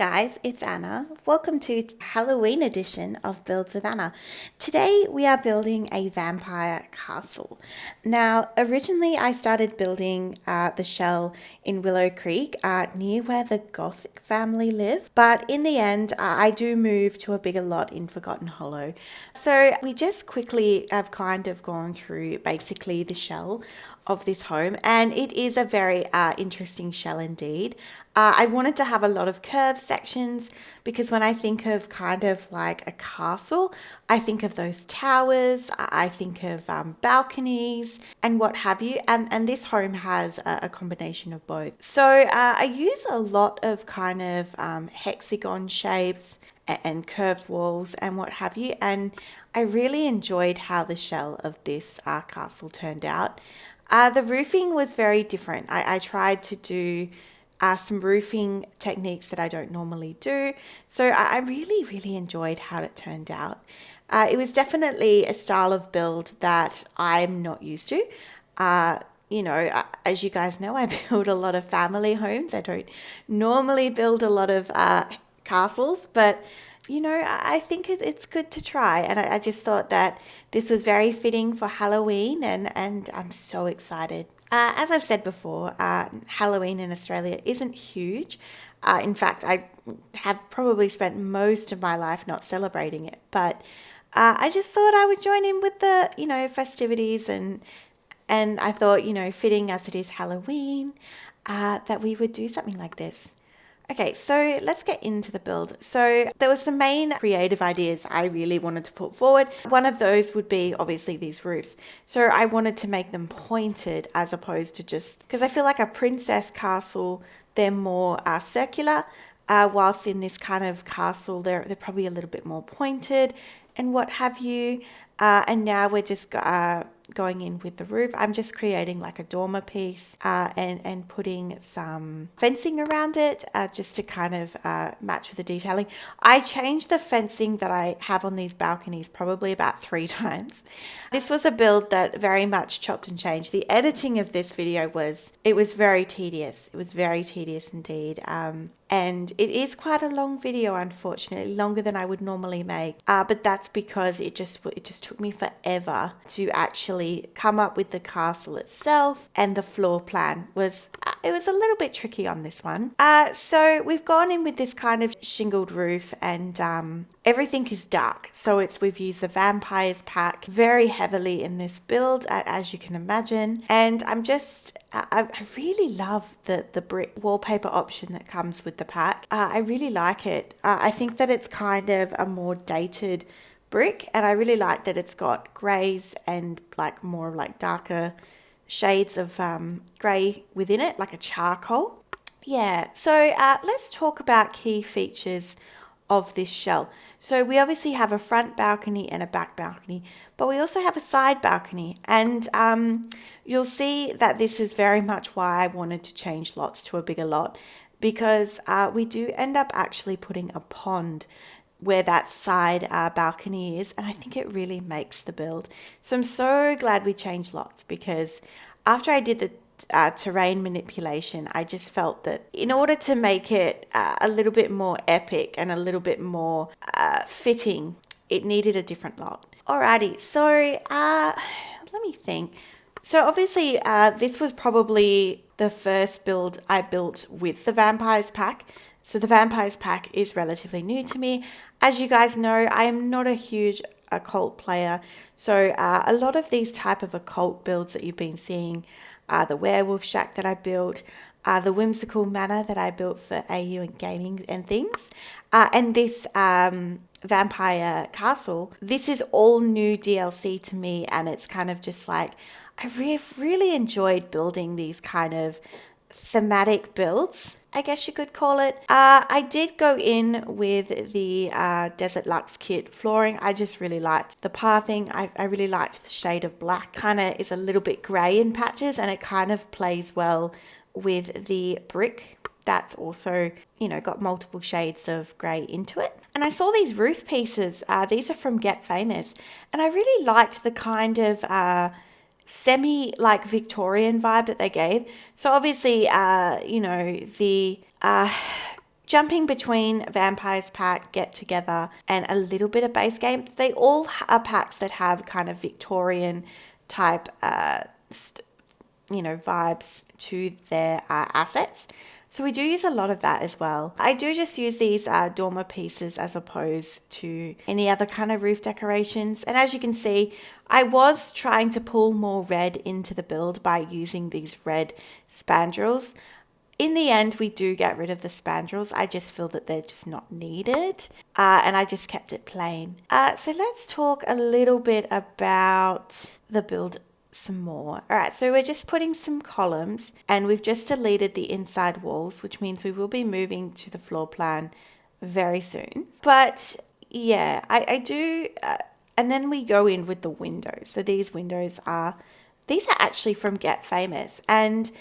guys, it's Anna. Welcome to Halloween edition of Builds with Anna. Today we are building a vampire castle. Now, originally I started building the shell in Willow Creek near where the Gothic family live, but in the end I do move to a bigger lot in Forgotten Hollow. So we just quickly have kind of gone through basically the shell of this home, and it is a very interesting shell indeed. I wanted to have a lot of curved sections because when I think of kind of like a castle, I think of those towers, I think of balconies and what have you, and this home has a combination of both. So I use a lot of kind of hexagon shapes and curved walls and what have you, and I really enjoyed how the shell of this castle turned out. The roofing was very different. I tried to do some roofing techniques that I don't normally do. So I really enjoyed how it turned out. It was definitely a style of build that I'm not used to. As you guys know, I build a lot of family homes. I don't normally build a lot of castles, but I think it's good to try. And I just thought that this was very fitting for Halloween, and I'm so excited. As I've said before, Halloween in Australia isn't huge. In fact, I have probably spent most of my life not celebrating it. But I just thought I would join in with the, festivities, and I thought, fitting as it is Halloween, that we would do something like this. Okay, so let's get into the build. So there were some main creative ideas I really wanted to put forward. One of those would be obviously these roofs. So I wanted to make them pointed as opposed to just, because I feel like a princess castle, they're more circular, whilst in this kind of castle, they're probably a little bit more pointed and what have you. And now we're just going in with the roof. I'm just creating like a dormer piece and putting some fencing around it just to kind of match with the detailing. I changed the fencing that I have on these balconies probably about 3 times. This was a build that very much chopped and changed. The editing of this video was very tedious. It was very tedious indeed. And it is quite a long video, unfortunately, longer than I would normally make. But that's because it just took me forever to actually come up with the castle itself, and the floor plan was a little bit tricky on this one. So we've gone in with this kind of shingled roof, and everything is dark. So we've used the vampires pack very heavily in this build, as you can imagine. And I really love the brick wallpaper option that comes with the pack. I really like it. I think that it's kind of a more dated brick, and I really like that it's got greys and like more like darker shades of grey within it, like a charcoal. Yeah, so let's talk about key features of this shell. So we obviously have a front balcony and a back balcony, but we also have a side balcony, and you'll see that this is very much why I wanted to change lots to a bigger lot, because we do end up actually putting a pond where that side balcony is, and I think it really makes the build. So I'm so glad we changed lots, because after I did the terrain manipulation, I just felt that in order to make it a little bit more epic and a little bit more fitting, it needed a different lot. Alrighty, so let me think. So obviously this was probably the first build I built with the Vampires pack. So the Vampires pack is relatively new to me. As you guys know, I am not a huge occult player. So a lot of these type of occult builds that you've been seeing, the werewolf shack that I built, the whimsical manor that I built for AU and gaming and things, and this vampire castle, this is all new DLC to me, and it's kind of just like, I really enjoyed building these kind of thematic builds, I guess you could call it. I did go in with the Desert Luxe kit flooring. I just really liked the pathing. I really liked the shade of black. Kind of is a little bit grey in patches, and it kind of plays well with the brick that's also, got multiple shades of grey into it. And I saw these roof pieces. These are from Get Famous, and I really liked the kind of semi like Victorian vibe that they gave. So obviously, the jumping between Vampires Pack, Get Together, and a little bit of base game. They all are packs that have kind of Victorian type, vibes to their assets. So we do use a lot of that as well. I do just use these dormer pieces as opposed to any other kind of roof decorations. And as you can see, I was trying to pull more red into the build by using these red spandrels. In the end, we do get rid of the spandrels. I just feel that they're just not needed. And I just kept it plain. So let's talk a little bit about the build some more. All right, so we're just putting some columns and we've just deleted the inside walls, which means we will be moving to the floor plan very soon. But yeah, I do, and then we go in with the windows. So these are actually from Get Famous. And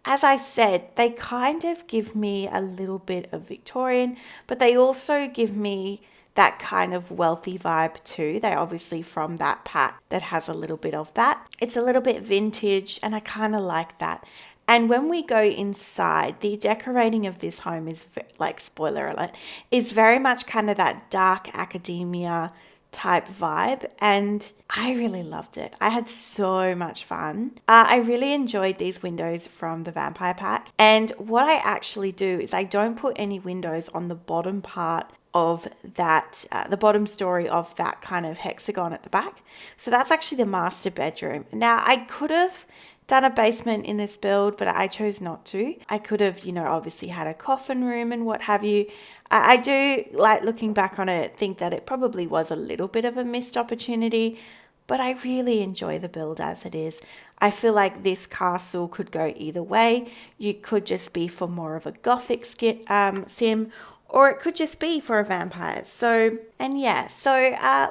as I said, they kind of give me a little bit of Victorian, but they also give me that kind of wealthy vibe too. They're obviously from that pack that has a little bit of that. It's a little bit vintage and I kind of like that. And when we go inside, the decorating of this home is, like, spoiler alert, is very much kind of that dark academia type vibe, and I really loved it. I had so much fun. I really enjoyed these windows from the Vampire Pack, and what I actually do is I don't put any windows on the bottom part of that, the bottom story of that kind of hexagon at the back. So that's actually the master bedroom. Now, I could have done a basement in this build, but I chose not to. I could have, obviously had a coffin room and what have you. I do, like, looking back on it, think that it probably was a little bit of a missed opportunity, but I really enjoy the build as it is. I feel like this castle could go either way. You could just be for more of a Gothic sim, or it could just be for a vampire. So I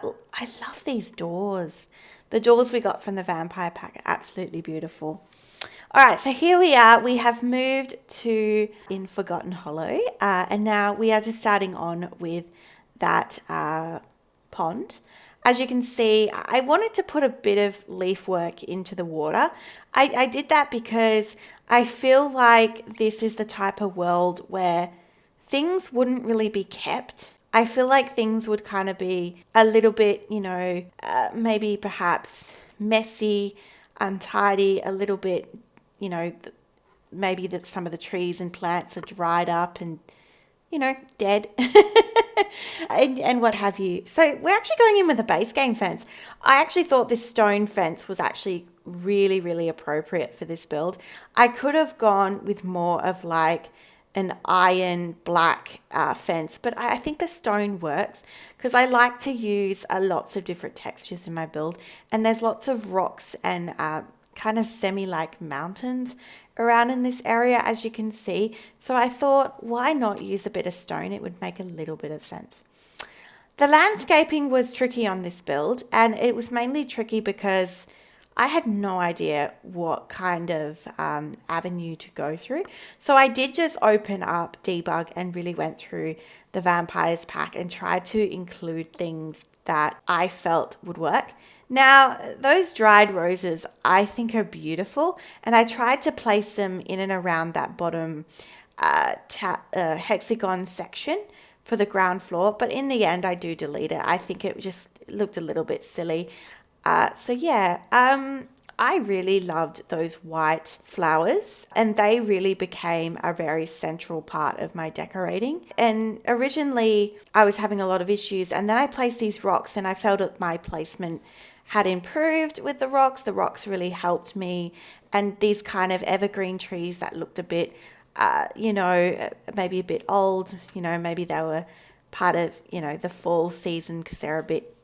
love these doors. The doors we got from the Vampire Pack are absolutely beautiful. All right, so here we are. We have moved to in Forgotten Hollow, and now we are just starting on with that pond. As you can see, I wanted to put a bit of leaf work into the water. I did that because I feel like this is the type of world where things wouldn't really be kept. I feel like things would kind of be a little bit, maybe perhaps messy, untidy, a little bit, maybe that some of the trees and plants are dried up and, dead and what have you. So we're actually going in with a base game fence. I actually thought this stone fence was actually really, really appropriate for this build. I could have gone with more of like an iron black fence, but I think the stone works because I like to use lots of different textures in my build, and there's lots of rocks and kind of semi-like mountains around in this area, as you can see. So I thought, why not use a bit of stone? It would make a little bit of sense. The landscaping was tricky on this build, and it was mainly tricky because I had no idea what kind of avenue to go through. So I did just open up debug and really went through the Vampires Pack and tried to include things that I felt would work. Now, those dried roses I think are beautiful, and I tried to place them in and around that bottom hexagon section for the ground floor, but in the end I do delete it. I think it just looked a little bit silly. I really loved those white flowers, and they really became a very central part of my decorating. And originally I was having a lot of issues, and then I placed these rocks and I felt that my placement had improved with the rocks. The rocks really helped me, and these kind of evergreen trees that looked a bit, maybe a bit old, maybe they were part of, the fall season because they're a bit,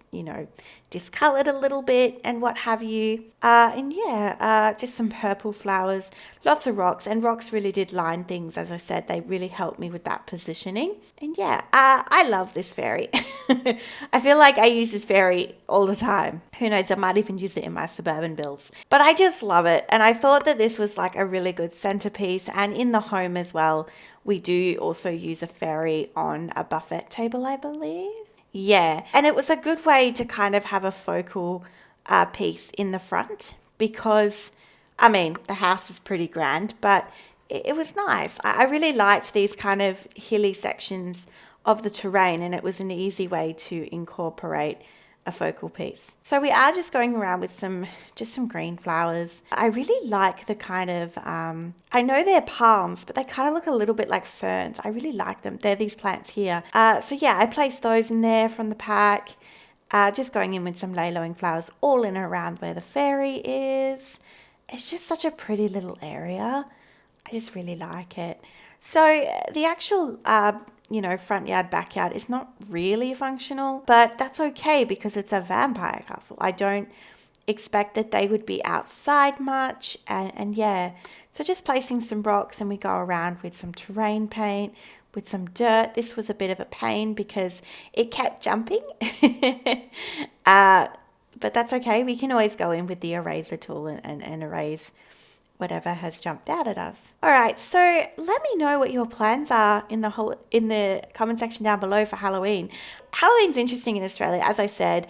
discolored a little bit and what have you. Just some purple flowers, lots of rocks, and rocks really did line things. As I said, they really helped me with that positioning. And I love this fairy. I feel like I use this fairy all the time. Who knows, I might even use it in my suburban builds. But I just love it. And I thought that this was like a really good centerpiece. And in the home as well, we do also use a fairy on a buffet table, I believe. Yeah, and it was a good way to kind of have a focal piece in the front because, the house is pretty grand, but it was nice. I really liked these kind of hilly sections of the terrain, and it was an easy way to incorporate a focal piece. So we are just going around with some green flowers. I really like the kind of, I know they're palms, but they kind of look a little bit like ferns. I really like them. They're these plants here. So yeah, I placed those in there from the pack. Just going in with some lay-lowing flowers all in and around where the fairy is. It's just such a pretty little area. I just really like it. So the actual, front yard, backyard is not really functional, but that's okay because it's a vampire castle. I don't expect that they would be outside much. And yeah, so just placing some rocks, and we go around with some terrain paint, with some dirt. This was a bit of a pain because it kept jumping. But that's okay. We can always go in with the eraser tool and erase whatever has jumped out at us. All right, so let me know what your plans are in the comment section down below for Halloween. Halloween's interesting in Australia, as I said.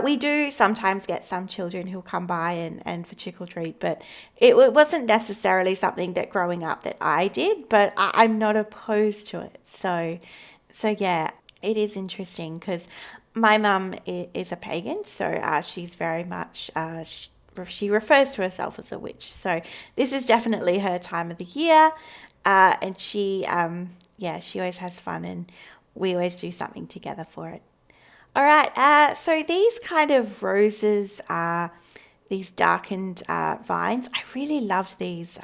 We do sometimes get some children who'll come by and for trick or treat, but it wasn't necessarily something that growing up that I did, but I'm not opposed to it. So yeah, it is interesting because my mum is a pagan, so she's very much, she refers to herself as a witch. So this is definitely her time of the year, and she always has fun, and we always do something together for it. All right, so these kind of roses are these darkened vines. I really loved these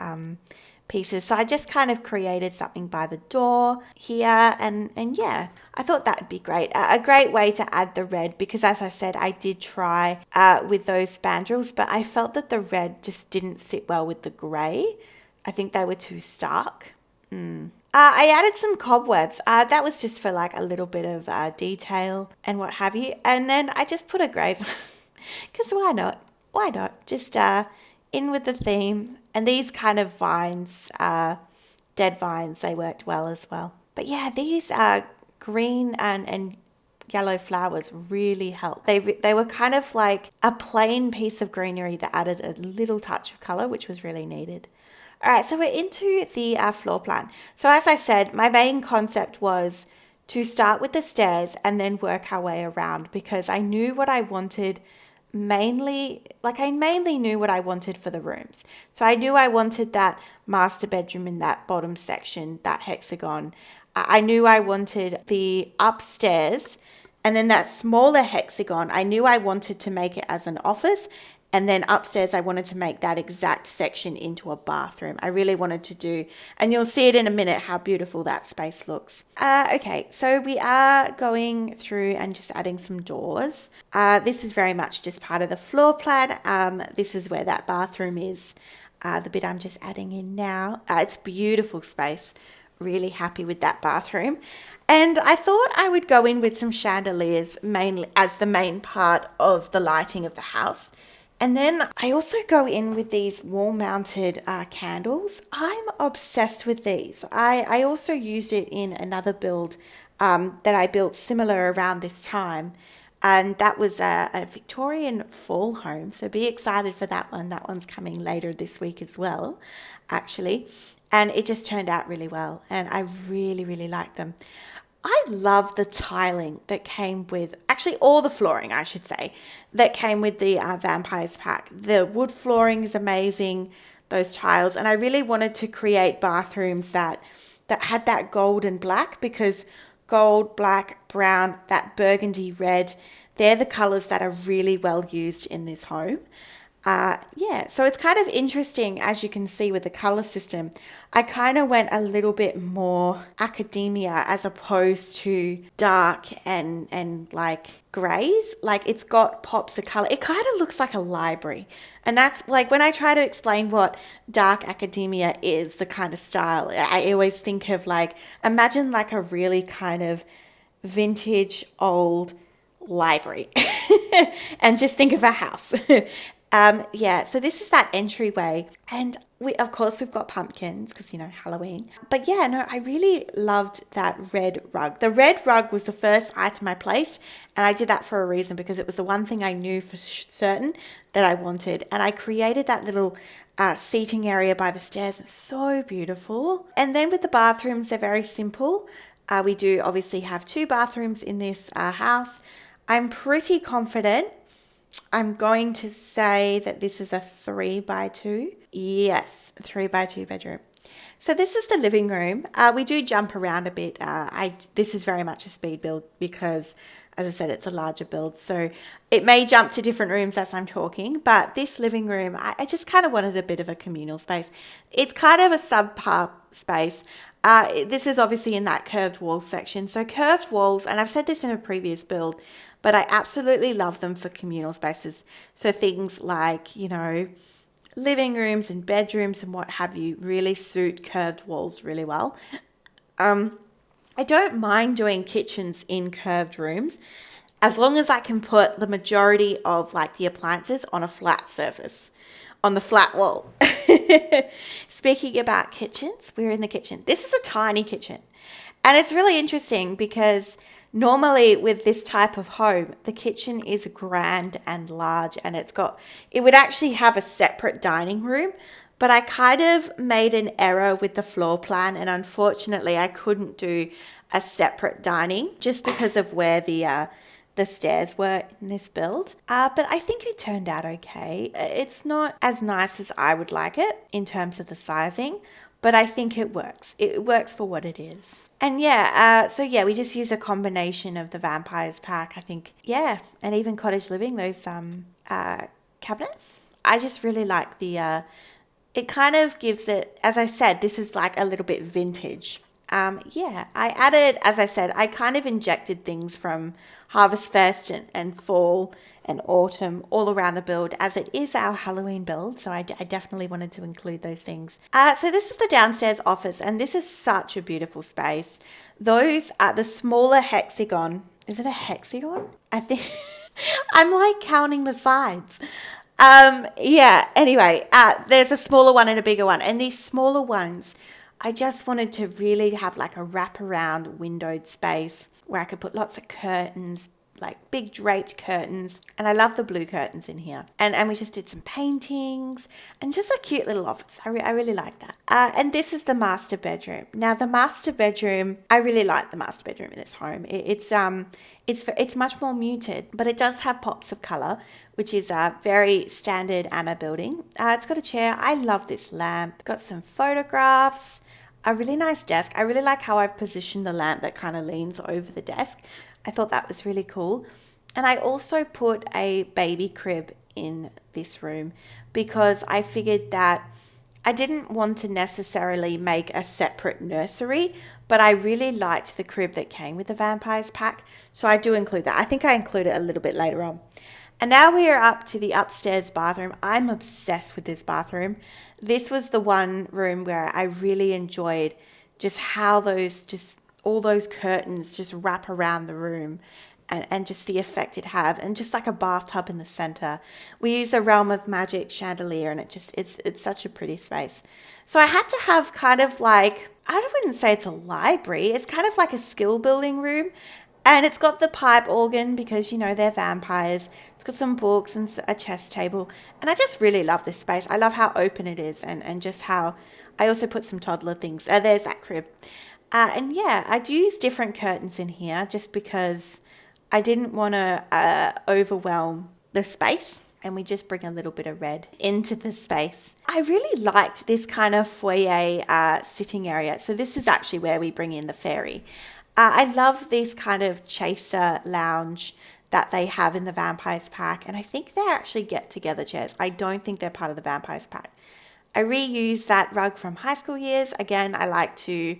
pieces. So I just kind of created something by the door here, and yeah, I thought that would be great. A great way to add the red, because as I said, I did try with those spandrels, but I felt that the red just didn't sit well with the grey. I think they were too stark. I added some cobwebs. That was just for like a little bit of detail and what have you. And then I just put a grave, because why not? Why not? Just in with the theme. And these kind of vines, dead vines, they worked well as well. But yeah, these green and yellow flowers really helped. They were kind of like a plain piece of greenery that added a little touch of colour, which was really needed. All right, so we're into the floor plan. So as I said, my main concept was to start with the stairs and then work our way around, because I knew what I wanted mainly knew what I wanted for the rooms. So I knew I wanted that master bedroom in that bottom section, that hexagon. I knew I wanted the upstairs, and then that smaller hexagon, I knew I wanted to make it as an office. And then upstairs, I wanted to make that exact section into a bathroom. I really wanted to do, and you'll see it in a minute, how beautiful that space looks. Okay, so we are going through and just adding some doors. This is very much just part of the floor plan. This is where that bathroom is, the bit I'm just adding in now. It's beautiful space. Really happy with that bathroom. And I thought I would go in with some chandeliers mainly as the main part of the lighting of the house. And then I also go in with these wall-mounted candles. I'm obsessed with these. I also used it in another build that I built similar around this time. And that was a Victorian fall home. So be excited for that one. That one's coming later this week as well, actually. And it just turned out really well. And I really, really like them. I love the tiling that came with, actually all the flooring, I should say, that came with the Vampires pack. The wood flooring is amazing, those tiles. And I really wanted to create bathrooms that had that gold and black, because gold, black, brown, that burgundy red, they're the colors that are really well used in this home. So it's kind of interesting, as you can see with the color system. I kind of went a little bit more academia as opposed to dark and like grays. Like it's got pops of color. It kind of looks like a library. And that's like when I try to explain what dark academia is, the kind of style, I always think of like, imagine like a really kind of vintage old library and just think of a house. Yeah, so this is that entryway. And of course, we've got pumpkins because, Halloween. But yeah, no, I really loved that red rug. The red rug was the first item I placed. And I did that for a reason because it was the one thing I knew for certain that I wanted. And I created that little seating area by the stairs. It's so beautiful. And then with the bathrooms, they're very simple. We do obviously have 2 bathrooms in this house. I'm pretty confident. I'm going to say that this is a 3x2. Yes, 3x2 bedroom. So this is the living room. We do jump around a bit. This is very much a speed build because, as I said, it's a larger build. So it may jump to different rooms as I'm talking. But this living room, I just kind of wanted a bit of a communal space. It's kind of a subpar space. This is obviously in that curved wall section. So curved walls, and I've said this in a previous build, but I absolutely love them for communal spaces. So things like, living rooms and bedrooms and what have you really suit curved walls really well. I don't mind doing kitchens in curved rooms as long as I can put the majority of like the appliances on a flat surface, on the flat wall. Speaking about kitchens, we're in the kitchen. This is a tiny kitchen. And it's really interesting because normally with this type of home, the kitchen is grand and large and it would actually have a separate dining room, but I kind of made an error with the floor plan and unfortunately I couldn't do a separate dining just because of where the stairs were in this build. But I think it turned out okay. It's not as nice as I would like it in terms of the sizing, but I think it works. It works for what it is. And we just use a combination of the Vampires pack, I think. Yeah, and even Cottage Living, those cabinets. I just really like it kind of gives it, as I said, this is like a little bit vintage. I added, as I said, I kind of injected things from Harvest Fest and fall and autumn all around the build as it is our Halloween build. So I definitely wanted to include those things. So this is the downstairs office and this is such a beautiful space. Those are the smaller hexagon. Is it a hexagon? I think I'm like counting the sides. Anyway, there's a smaller one and a bigger one. And these smaller ones, I just wanted to really have like a wraparound windowed space where I could put lots of curtains, like big draped curtains. And I love the blue curtains in here. And we just did some paintings and just a cute little office. I really like that. And this is the master bedroom. Now the master bedroom, I really like the master bedroom in this home. It's much more muted, but it does have pops of color, which is a very standard Anna building. It's got a chair. I love this lamp. Got some photographs, a really nice desk. I really like how I've positioned the lamp that kind of leans over the desk. I thought that was really cool. And I also put a baby crib in this room because I figured that I didn't want to necessarily make a separate nursery, but I really liked the crib that came with the Vampires pack. So I do include that. I think I include it a little bit later on. And now we are up to the upstairs bathroom. I'm obsessed with this bathroom. This was the one room where I really enjoyed just how all those curtains just wrap around the room and just the effect it have, and just like a bathtub in the center. We use a Realm of Magic chandelier and it's such a pretty space. So I had to have kind of like, I wouldn't say it's a library. It's kind of like a skill building room. And it's got the pipe organ because, they're vampires. It's got some books and a chess table. And I just really love this space. I love how open it is and just how I also put some toddler things. There's that crib. I do use different curtains in here just because I didn't want to overwhelm the space. And we just bring a little bit of red into the space. I really liked this kind of foyer sitting area. So this is actually where we bring in the fairy. I love this kind of chaser lounge that they have in the Vampires pack. And I think they're actually get-together chairs. I don't think they're part of the Vampires pack. I reuse that rug from high school years. Again, I like to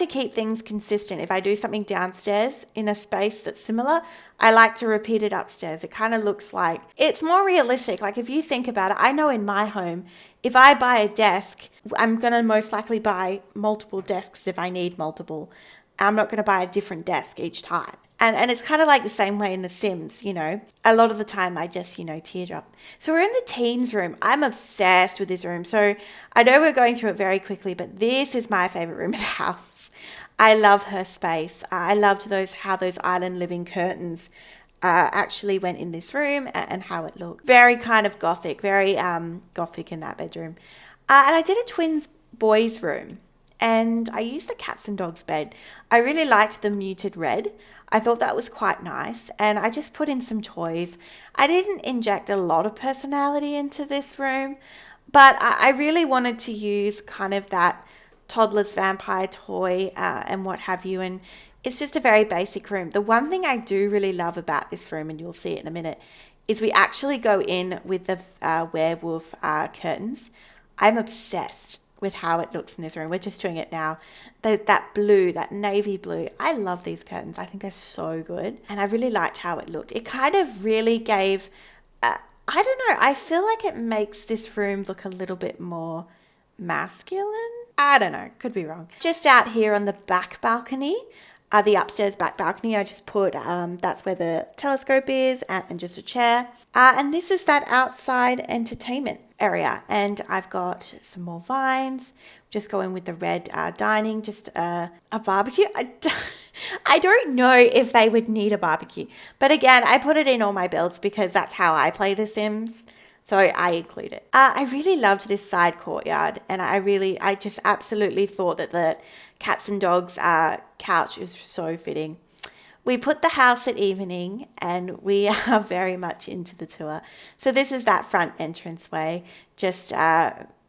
keep things consistent. If I do something downstairs in a space that's similar, I like to repeat it upstairs. It kind of looks like, it's more realistic. Like if you think about it, I know in my home, if I buy a desk, I'm going to most likely buy multiple desks if I need multiple. I'm not going to buy a different desk each time. And it's kind of like the same way in The Sims, you know. A lot of the time I just, teardrop. So we're in the teens room. I'm obsessed with this room. So I know we're going through it very quickly, but this is my favorite room in the house. I love her space. I loved how those island living curtains actually went in this room and how it looked. Very kind of gothic, very gothic in that bedroom. And I did a twins boys room and I used the cats and dogs bed. I really liked the muted red. I thought that was quite nice and I just put in some toys. I didn't inject a lot of personality into this room, but I really wanted to use kind of that toddler's vampire toy and what have you. And it's just a very basic room. The one thing I do really love about this room, and you'll see it in a minute, is we actually go in with the werewolf curtains. I'm obsessed with how it looks in this room. We're just doing it now. That blue, that navy blue. I love these curtains. I think they're so good. And I really liked how it looked. It kind of really gave, I don't know, I feel like it makes this room look a little bit more masculine. I don't know, could be wrong. Just out here on the back balcony, the upstairs back balcony, I just put, that's where the telescope is and just a chair. And this is that outside entertainment area. And I've got some more vines, just going with the red dining, just a barbecue. I don't know if they would need a barbecue. But again, I put it in all my builds because that's how I play The Sims. So I include it. I really loved this side courtyard and I just absolutely thought that the cats and dogs couch is so fitting. We put the house at evening and we are very much into the tour. So this is that front entranceway. Just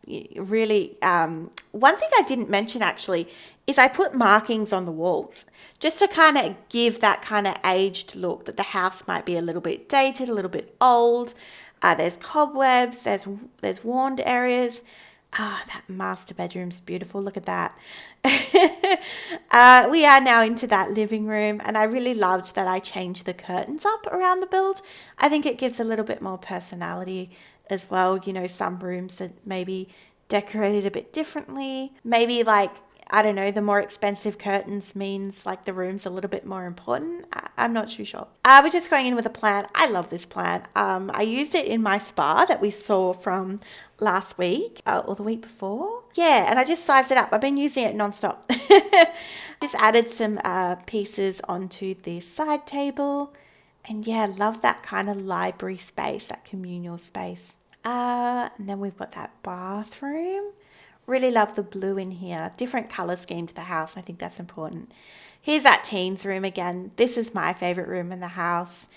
really, one thing I didn't mention actually is I put markings on the walls just to kind of give that kind of aged look that the house might be a little bit dated, a little bit old. There's cobwebs, there's worn areas. That master bedroom's beautiful. Look at that. We are now into that living room, and I really loved that I changed the curtains up around the build. I think it gives a little bit more personality as well. You know, some rooms that maybe decorated a bit differently. Maybe like, I don't know, the more expensive curtains means like the room's a little bit more important. I'm not too sure. We're just going in with a plant. I love this plant. I used it in my spa that we saw from last week or the week before. Yeah, and I just sized it up. I've been using it nonstop. Just added some pieces onto this side table. And yeah, love that kind of library space, that communal space. And then we've got that bathroom. Really love the blue in here. Different color scheme to the house. I think that's important. Here's that teens room again. This is my favorite room in the house.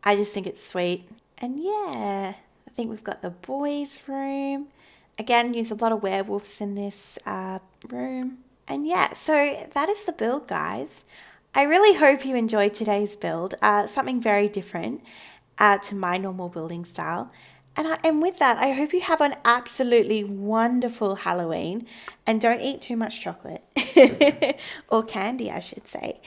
I just think it's sweet. And yeah, I think we've got the boys' room. Again, use a lot of werewolves in this room. And yeah, so that is the build, guys. I really hope you enjoyed today's build. Something very different to my normal building style. And with that, I hope you have an absolutely wonderful Halloween and don't eat too much chocolate or candy, I should say.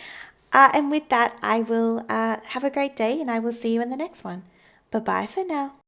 And with that, I will have a great day and I will see you in the next one. Bye-bye for now.